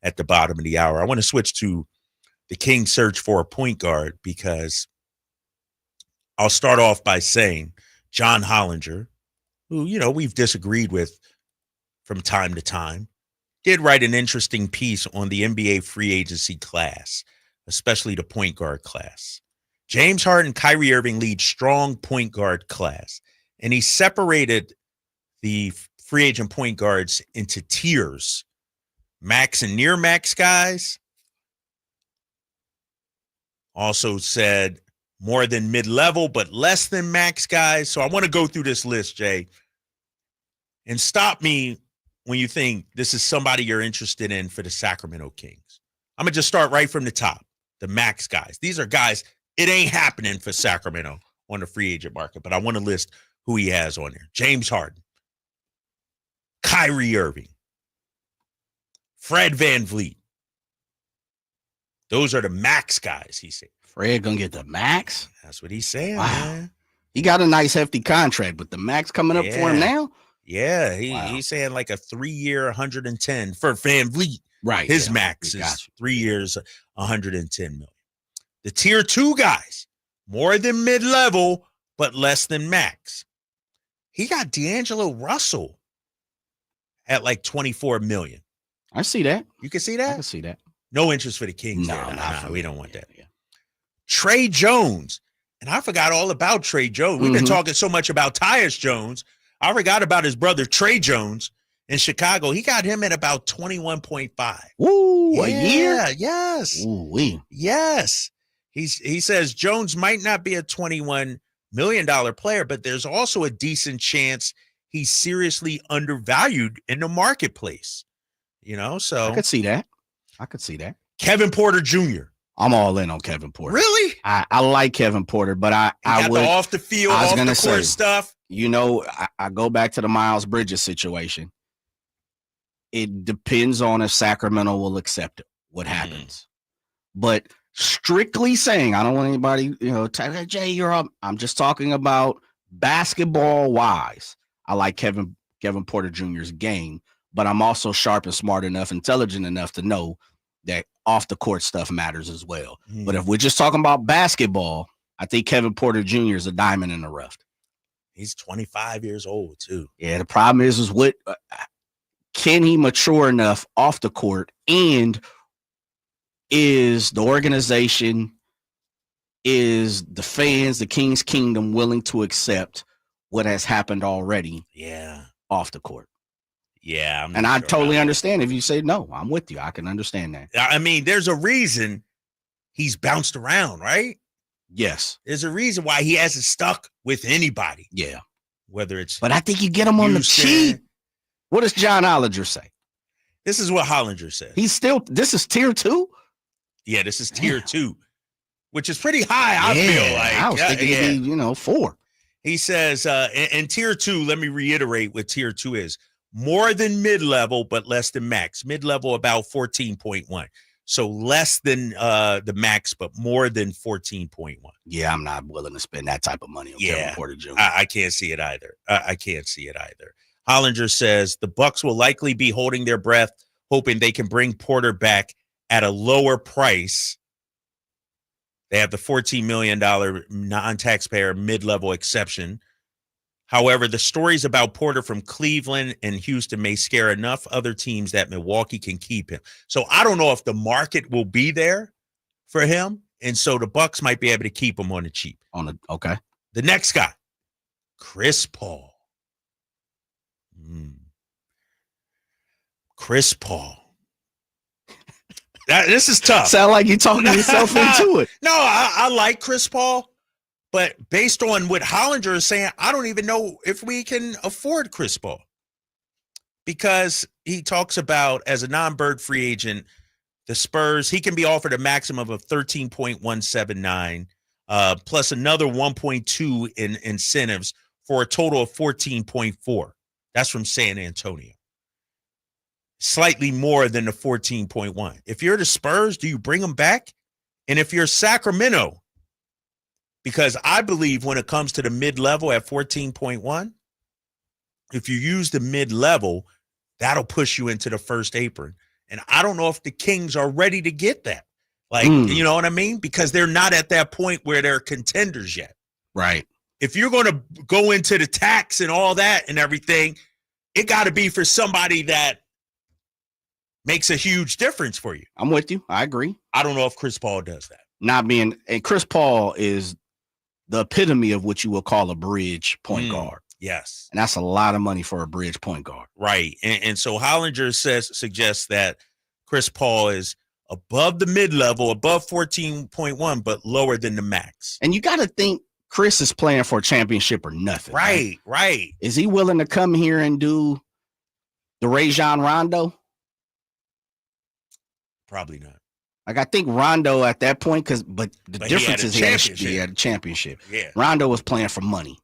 at the bottom of the hour. I want to switch to the Kings search for a point guard because I'll start off by saying John Hollinger, who, we've disagreed with from time to time, did write an interesting piece on the NBA free agency class, especially the point guard class. James Harden, Kyrie Irving lead strong point guard class, and he separated the free agent point guards into tiers, max and near max guys. Also said more than mid-level, but less than max guys. So I want to go through this list, Jay, and stop me when you think this is somebody you're interested in for the Sacramento Kings. I'm going to just start right from the top, the max guys. These are guys, it ain't happening for Sacramento on the free agent market, but I want to list who he has on there. James Harden, Kyrie Irving, Fred VanVleet. Those are the max guys, he said. Fred gonna get the max? That's what he's saying, wow. Man. He got a nice hefty contract, but the max coming up for him now? Yeah, he's saying like a 3-year 110 for VanVleet. Right. His max is 3 years, 110 million. The tier 2 guys, more than mid-level, but less than max. He got D'Angelo Russell at like 24 million. I see that. You can see that? I can see that. No interest for the Kings. No, we don't want that. Yeah. Trey Jones. And I forgot all about Trey Jones. We've been talking so much about Tyus Jones. I forgot about his brother, Trey Jones, in Chicago. He got him at about 21.5. Ooh, a year? Yes. Ooh-wee. Yes. He says Jones might not be a $21 million player, but there's also a decent chance he's seriously undervalued in the marketplace. So I could see that. Kevin Porter Jr. I'm all in on Kevin Porter. Really? I like Kevin Porter, but I would the off the field, off the court stuff. I go back to the Miles Bridges situation. It depends on if Sacramento will accept it, what happens. But strictly saying, I don't want anybody, Jay, you're up. I'm just talking about basketball wise. I like Kevin Porter Jr.'s game, but I'm also sharp and smart enough, intelligent enough to know that off the court stuff matters as well. But if we're just talking about basketball, I think Kevin Porter Jr. is a diamond in the rough. He's 25 years old too. Yeah. The problem is what can he mature enough off the court, and is the organization, is the fans, the Kings Kingdom willing to accept what has happened already? Yeah. Off the court. Yeah. I totally understand if you say no. I'm with you. I can understand that. I mean, there's a reason he's bounced around, right? Yes. There's a reason why he hasn't stuck with anybody. Yeah. Whether it's But I think you get him on the cheap. What does John Hollinger say? This is what Hollinger said. This is tier 2? Yeah, this is tier 2, which is pretty high, I feel like. I was thinking it'd be, 4. He says, in tier 2, let me reiterate what tier 2 is. More than mid-level, but less than max. Mid-level about 14.1. So less than the max, but more than 14.1. Yeah, I'm not willing to spend that type of money on Kevin Porter Jr. I can't see it either. Hollinger says the Bucks will likely be holding their breath, hoping they can bring Porter back at a lower price. They have the $14 million non-taxpayer mid-level exception. However, the stories about Porter from Cleveland and Houston may scare enough other teams that Milwaukee can keep him. So I don't know if the market will be there for him, and so the Bucks might be able to keep him on the cheap. Okay. The next guy, Chris Paul. Chris Paul. This is tough. Sound like you're talking yourself into it. No, I like Chris Paul. But based on what Hollinger is saying, I don't even know if we can afford Chris Paul, because he talks about, as a non-bird free agent, the Spurs, he can be offered a maximum of 13.179 plus another 1.2 in incentives for a total of 14.4. That's from San Antonio. Slightly more than the 14.1. If you're the Spurs, do you bring him back? And if you're Sacramento, because I believe when it comes to the mid-level at 14.1, if you use the mid-level, that'll push you into the first apron. And I don't know if the Kings are ready to get that. Like, you know what I mean? Because they're not at that point where they're contenders yet. Right. If you're going to go into the tax and all that and everything, it got to be for somebody that makes a huge difference for you. I'm with you. I agree. I don't know if Chris Paul does that. And Chris Paul is the epitome of what you would call a bridge point guard. Yes. And that's a lot of money for a bridge point guard. Right. And so Hollinger suggests that Chris Paul is above the mid-level, above 14.1, but lower than the max. And you got to think Chris is playing for a championship or nothing. Right. Is he willing to come here and do the Rajon Rondo? Probably not. Like, I think Rondo at that point, but the difference is he had a championship. Yeah. Rondo was playing for money.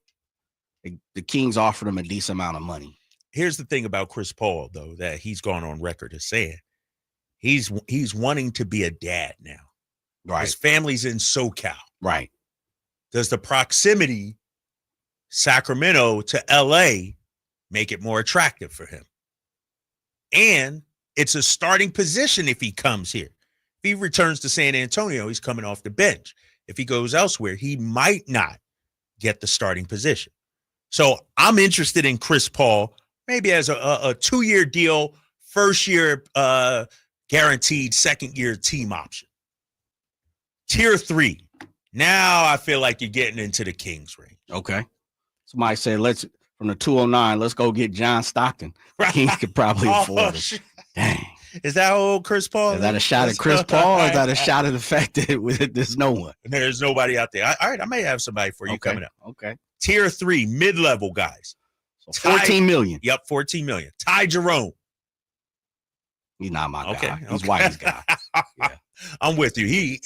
The Kings offered him a decent amount of money. Here's the thing about Chris Paul, though, that he's gone on record as saying. He's wanting to be a dad now. Right. His family's in SoCal. Right. Does the proximity, Sacramento to LA, make it more attractive for him? And it's a starting position if he comes here. If he returns to San Antonio, he's coming off the bench. If he goes elsewhere, he might not get the starting position. So I'm interested in Chris Paul, maybe as a 2-year deal, first year guaranteed, second year team option. Tier 3. Now I feel like you're getting into the Kings range. Okay. Somebody said, from the 209, let's go get John Stockton. The Kings could probably afford it. Dang. Is that old Chris Paul? Is that a shot at Chris Paul, or is that a shot at the fact that there's no one? There's nobody out there. All right, I may have somebody for you coming up. Okay. Tier 3, mid-level guys. So $14 million. Yep, $14 million. Ty Jerome. He's not my guy. Okay. He's Whitey's guy. Yeah. I'm with you. He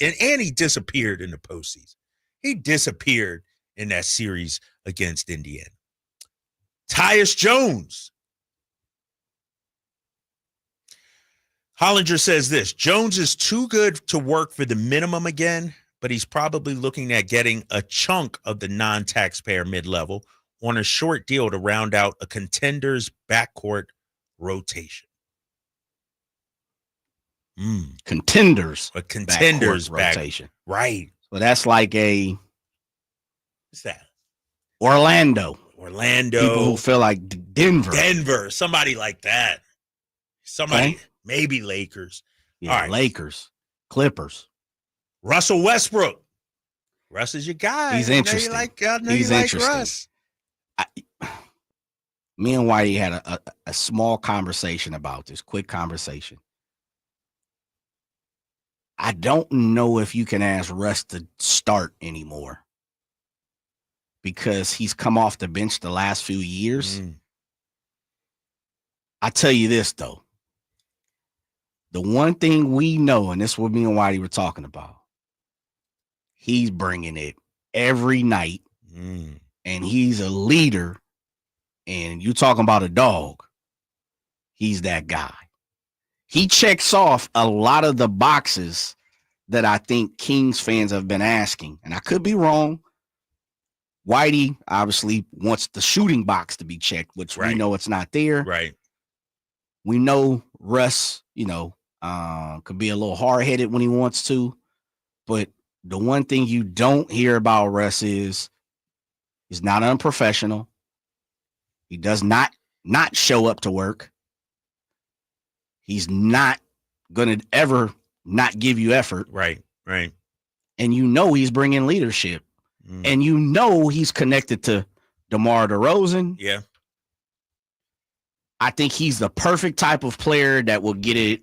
disappeared in the postseason. He disappeared in that series against Indiana. Tyus Jones. Hollinger says this: Jones is too good to work for the minimum again, but he's probably looking at getting a chunk of the non-taxpayer mid-level on a short deal to round out a contender's backcourt rotation. Contenders. A contender's rotation. Right. So that's like what's that? Orlando. People who feel like Denver. Somebody like that. Somebody, maybe Lakers. Yeah, all right. Lakers, Clippers. Russell Westbrook. Russ is your guy. He's interesting. He's interesting. Russ. Me and Whitey had a small conversation about this, quick conversation. I don't know if you can ask Russ to start anymore because he's come off the bench the last few years. I tell you this, though. The one thing we know, and this is what me and Whitey were talking about, he's bringing it every night, and he's a leader, and you talking about a dog, he's that guy. He checks off a lot of the boxes that I think Kings fans have been asking, and I could be wrong. Whitey obviously wants the shooting box to be checked, which we know it's not there. Right. We know Russ, could be a little hard-headed when he wants to, but the one thing you don't hear about Russ is he's not unprofessional. He does not show up to work. He's not going to ever not give you effort. Right. And he's bringing leadership. And he's connected to DeMar DeRozan. Yeah. I think he's the perfect type of player that would get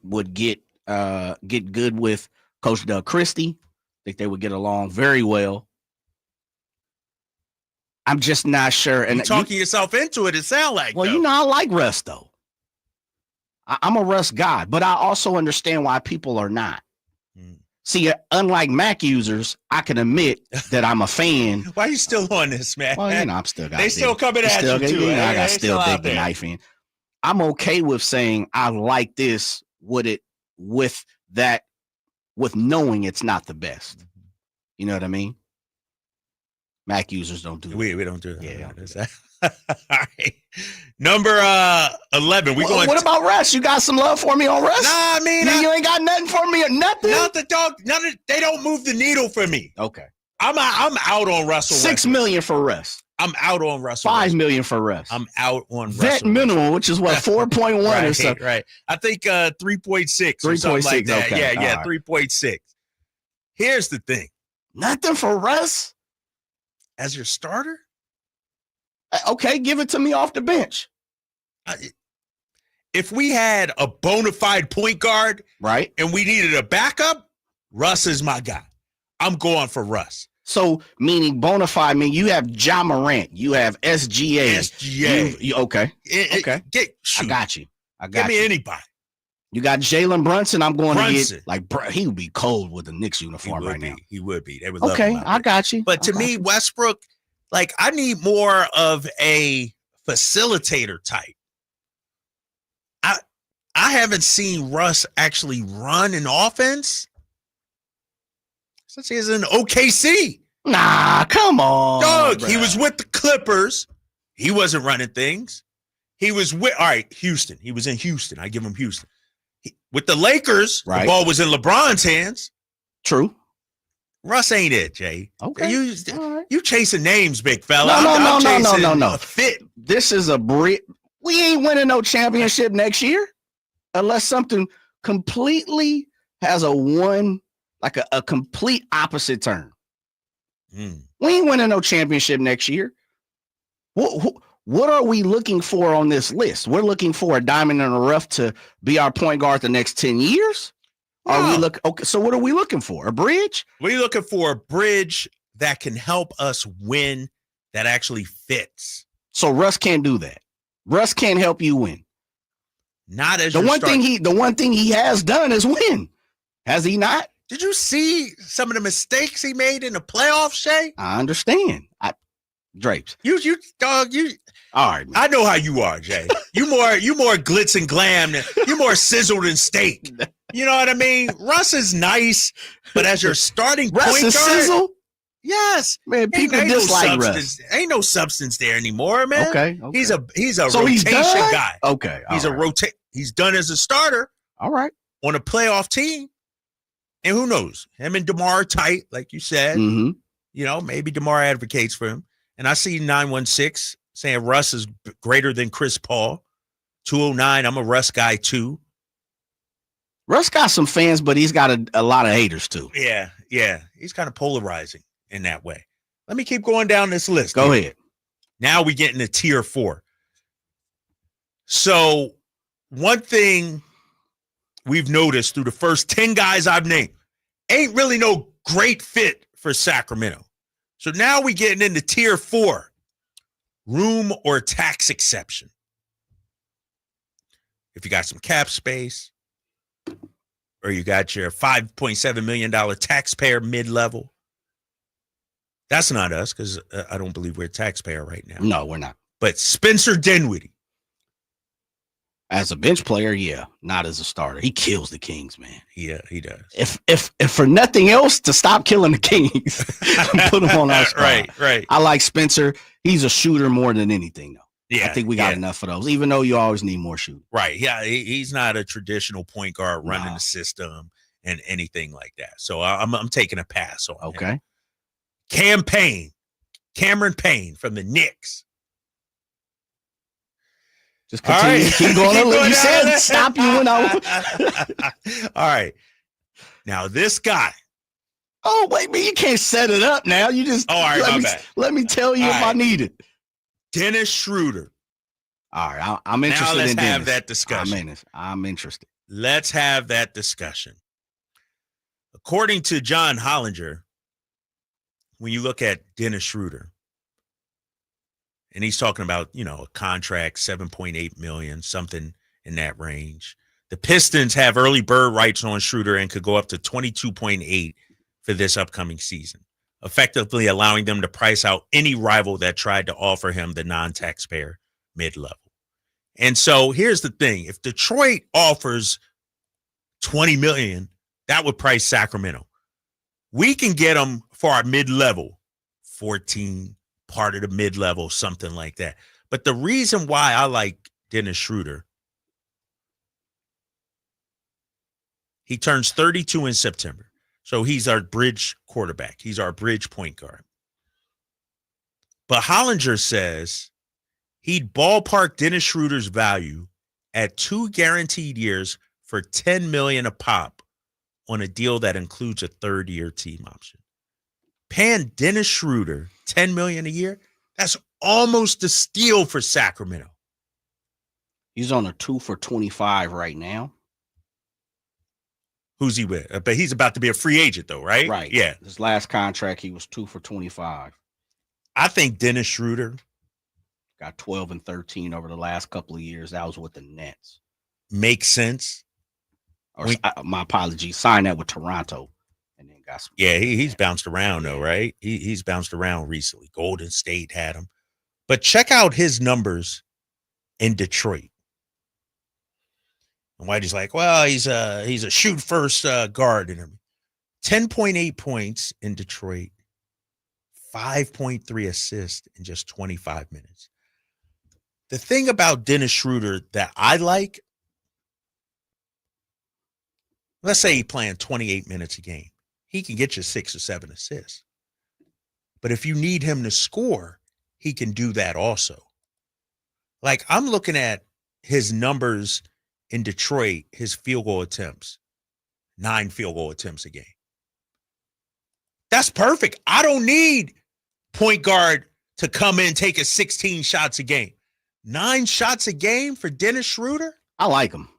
good with Coach Doug Christie. I think they would get along very well. I'm just not sure. And you're talking yourself into it sounds like. Well, I like Russ, though. I'm a Russ guy, but I also understand why people are not. See, unlike Mac users, I can admit that I'm a fan. Why are you still on this, man? Well, I'm still got. They still coming at you too. I got still dig the knife in. I'm okay with saying I like this with knowing it's not the best. You know what I mean? Mac users don't do that. We don't do that. Yeah. All right. Number 11. What about Russ? You got some love for me on Russ? Nah, I mean, you ain't got nothing for me or nothing. They don't move the needle for me. Okay. I'm out on Russell. $6 million for Russ. I'm out on Russell. $5 million for Russ. I'm out on vet Russell. minimum, which is what 4.1 right, or something. Right. I think 3.6 or something like that. Okay. Yeah, 3.6. Here's the thing. Nothing for Russ as your starter. Okay, give it to me off the bench. If we had a bona fide point guard, right, and we needed a backup, Russ is my guy. I'm going for Russ. So, meaning bona fide, you have Ja Morant, you have SGA. Okay. Okay. I got you. Give me anybody. You got Jalen Brunson. I'm going to get he would be cold with the Knicks uniform right now. He would be. They would love him I got you. But to me, Westbrook, I need more of a facilitator type. I haven't seen Russ actually run an offense since he was in OKC. Nah, come on. Dog, bro. He was with the Clippers. He wasn't running things. He was with, Houston. He was in Houston. I give him Houston. With the Lakers, the ball was in LeBron's hands. True. Russ ain't it, Jay. Okay. You chasing names, big fella. No. Fit. This is a we ain't winning no championship next year unless something completely has a complete opposite turn. We ain't winning no championship next year. What are we looking for on this list? We're looking for a diamond in the rough to be our point guard the next 10 years. So what are we looking for? A bridge? We're looking for a bridge that can help us win, that actually fits. So Russ can't do that. Russ can't help you win. Not as the one thing he has done is win. Has he not? Did you see some of the mistakes he made in the playoffs, Shay? I understand. Drapes. You all right, man. I know how you are, Jay. You more glitz and glam you more sizzle than steak. You know what I mean? Russ is nice, but as your starting Russ point is guard, sizzle? Yes. Man, people dislike Russ. Ain't no substance there anymore, man. Okay. He's a rotation guy. Okay. He's done as a starter. All right. On a playoff team. And who knows? Him and DeMar are tight, like you said. Mm-hmm. You know, maybe DeMar advocates for him. And I see 916 saying Russ is greater than Chris Paul. 209, I'm a Russ guy too. Russ got some fans, but he's got a lot of haters too. Yeah. He's kind of polarizing in that way. Let me keep going down this list. Go ahead. Now we get into tier 4. So one thing we've noticed through the first 10 guys I've named ain't really no great fit for Sacramento. So now we getting into tier 4, room or tax exception. If you got some cap space, or you got your $5.7 million taxpayer mid-level, that's not us because I don't believe we're a taxpayer right now. No, we're not. But Spencer Dinwiddie. As a bench player, yeah, not as a starter. He kills the Kings, man. Yeah, he does. If for nothing else, to stop killing the Kings, put him on our squad. Right. I like Spencer. He's a shooter more than anything, though. Yeah, I think we got enough of those, even though you always need more shooting. Right. Yeah, he's not a traditional point guard running the system and anything like that. So I'm taking a pass on him. Cameron Payne from the Knicks. Just continue. Keep going. You said stop you when I. All right. Now this guy. Oh wait, man! You can't set it up now. You just. Oh, all right, my bad. Let me tell you if I need it. Dennis Schroeder. All right, I'm interested. Now let's in have that discussion. I'm interested. Let's have that discussion. According to John Hollinger, when you look at Dennis Schroeder, and he's talking about, a contract, $7.8 million, something in that range. The Pistons have early bird rights on Schroeder and could go up to 22.8 for this upcoming season, effectively allowing them to price out any rival that tried to offer him the non-taxpayer mid-level. And so here's the thing. If Detroit offers $20 million, that would price Sacramento. We can get them for our mid-level 14, part of the mid-level, something like that. But the reason why I like Dennis Schroeder, he turns 32 in September. So he's our bridge quarterback. He's our bridge point guard. But Hollinger says he'd ballpark Dennis Schroeder's value at 2 guaranteed years for $10 million a pop on a deal that includes a third-year team option. Paying Dennis Schroeder $10 million a year, that's almost a steal for Sacramento. He's on a 2 for 25 right now. Who's he with? But he's about to be a free agent, though, right? Right. Yeah. His last contract, he was 2 for 25. I think Dennis Schroeder got 12 and 13 over the last couple of years. That was with the Nets. Makes sense. Or my apologies. Signed that with Toronto, and then got some. Yeah, he's bounced around though, right? He's bounced around recently. Golden State had him, but check out his numbers in Detroit. And Whitey's like, well, he's a shoot first guard in him. 10.8 points in Detroit, 5.3 assists in just 25 minutes. The thing about Dennis Schroeder that I like, let's say he's playing 28 minutes a game. He can get you 6 or 7 assists. But if you need him to score, he can do that also. Like, I'm looking at his numbers in Detroit, his field goal attempts, 9 field goal attempts a game. That's perfect. I don't need point guard to come in and take 16 shots a game. 9 shots a game for Dennis Schroeder? I like him.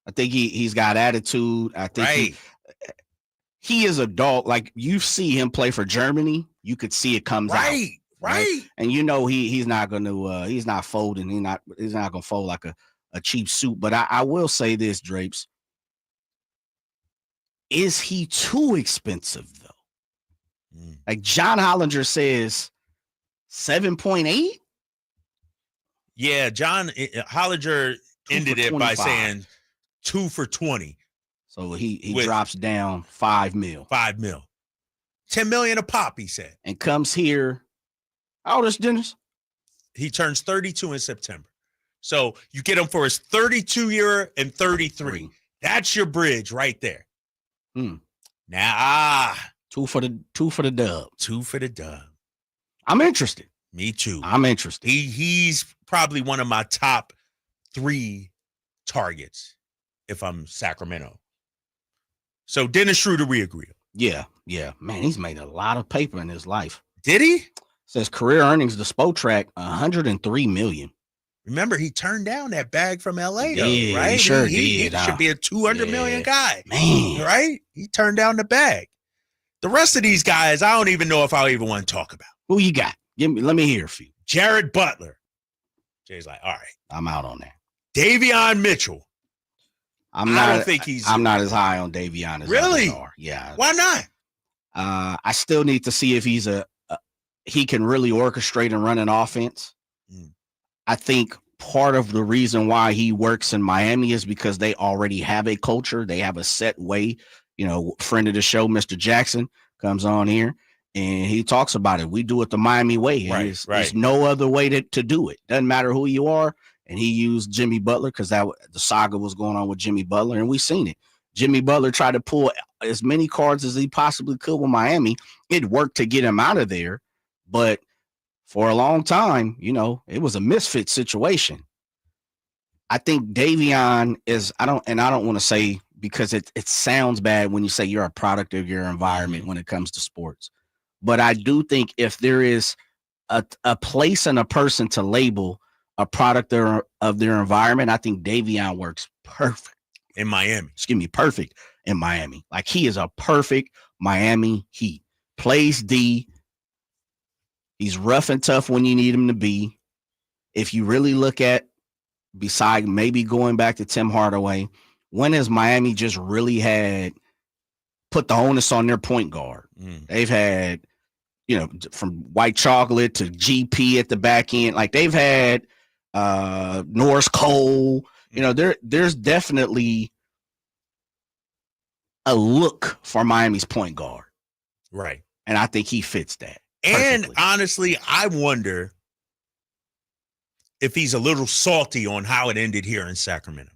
I think he's got attitude. I think he is a dog. Like, you see him play for Germany, you could see it comes out. Right. And you know he's not gonna he's not folding. He's not gonna fold like a cheap suit. But I will say this, Drapes. Is he too expensive though? Like John Hollinger says 7.8. Yeah, John Hollinger ended it by saying 2 for 20. So he drops down $5 million. $5 million. $10 million a pop, he said. And comes here. How old is Dennis? He turns 32 in September. So you get him for his 32-year and 33. That's your bridge right there. Now, 2 for the dub. 2 for the dub. I'm interested. Me too. I'm interested. He's probably one of my top 3 targets if I'm Sacramento. So Dennis Schroeder, we agree. Yeah. Man, he's made a lot of paper in his life. Did he? Says career earnings, the Spotrac, $103 million. Remember, he turned down that bag from LA, though, yeah, right? He sure did. He should be a $200 million guy. Man. Right? He turned down the bag. The rest of these guys, I don't even know if I even want to talk about. Who you got? Let me hear a few. Jared Butler. Jay's like, all right. I'm out on that. Davion Mitchell. I don't think he's. I'm not as high on Davion as really. Others are. Yeah. Why not? I still need to see if he can really orchestrate and run an offense. I think part of the reason why he works in Miami is because they already have a culture. They have a set way. You know, friend of the show, Mr. Jackson, comes on here and he talks about it. We do it the Miami way. Right. There's no other way to do it. Doesn't matter who you are. And he used Jimmy Butler because the saga was going on with Jimmy Butler, and we seen it. Jimmy Butler tried to pull as many cards as he possibly could with Miami. It worked to get him out of there, but for a long time, you know, it was a misfit situation. I think Davion is. I don't want to say because it sounds bad when you say you're a product of your environment when it comes to sports, but I do think if there is a place and a person to label a product of their environment, I think Davion works perfect in Miami. Perfect in Miami. Like, he is a perfect Miami Heat. Plays D. He's rough and tough when you need him to be. If you really look at, beside maybe going back to Tim Hardaway, when has Miami just really put the onus on their point guard? They've had, you know, from White Chocolate to GP at the back end. Like, they've had Norris Cole, you know, there's definitely a look for Miami's point guard. Right. And I think he fits that. And Perfectly. honestly, I wonder if he's a little salty on how it ended here in Sacramento.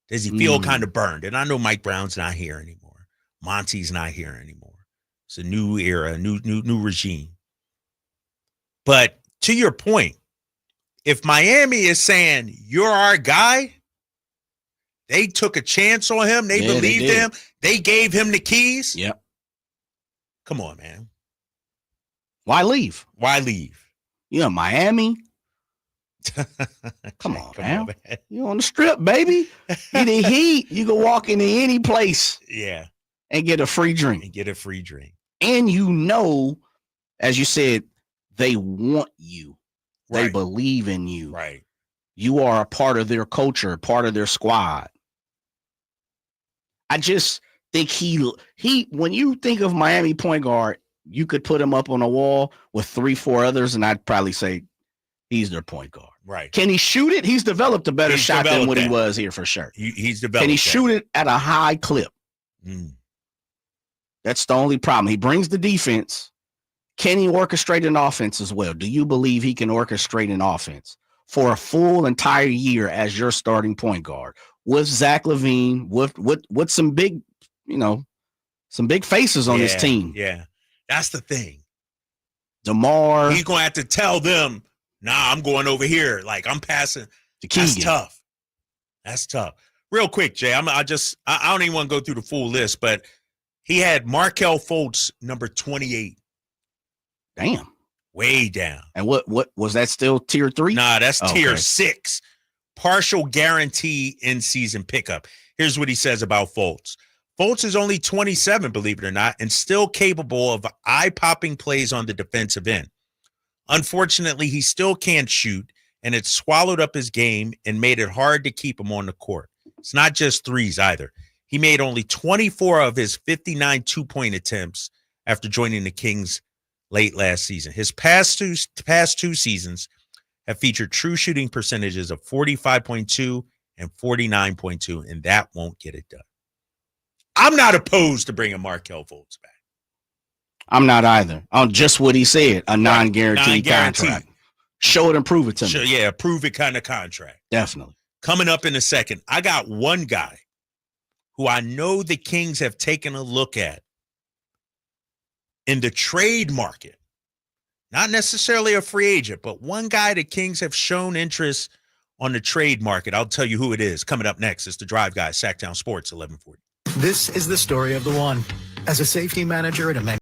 Does he feel kind of burned? And I know Mike Brown's not here anymore. Monty's not here anymore. It's a new era, new regime. But to your point, if Miami is saying you're our guy, they took a chance on him. They believed him. They gave him the keys. Yep. Come on, man. Why leave? Why leave? You in Miami? Come on, man. You on the strip, baby. You the Heat. You can walk into any place. Yeah. And get a free drink. And you know, as you said, they want you. Right. They believe in you. Right. You are a part of their culture, part of their squad. I just think he when you think of Miami point guard, you could put him up on a wall with 3-4 others, and I'd probably say he's their point guard. Right. Can he shoot it? He's developed a better shot than what he was here for sure. He's developed. Can he shoot it at a high clip? That's the only problem. He brings the defense. Can he orchestrate an offense as well? Do you believe he can orchestrate an offense for a full entire year as your starting point guard with Zach LaVine, with some big, some big faces on his team? Yeah, that's the thing. DeMar. He's going to have to tell them, nah, I'm going over here. Like, I'm passing. That's tough. Real quick, Jay, I don't even want to go through the full list, but he had Markelle Fultz, number 28. Damn. Way down. And what was that still tier 3? Nah, that's tier 6. Partial guarantee in-season pickup. Here's what he says about Fultz. Fultz is only 27, believe it or not, and still capable of eye-popping plays on the defensive end. Unfortunately, he still can't shoot, and it swallowed up his game and made it hard to keep him on the court. It's not just threes either. He made only 24 of his 59 two-point attempts after joining the Kings late last season. His past two seasons have featured true shooting percentages of 45.2 and 49.2, and that won't get it done. I'm not opposed to bringing Markelle Fultz back. I'm not either. On just what he said, a non-guaranteed contract. Show it and prove it to me. Yeah, prove it kind of contract. Definitely. Coming up in a second, I got one guy who I know the Kings have taken a look at in the trade market. Not necessarily a free agent, but one guy the Kings have shown interest on the trade market. I'll tell you who it is. Coming up next, it's the Drive Guy, Sactown Sports, 1140. This is the story of the one. As a safety manager at a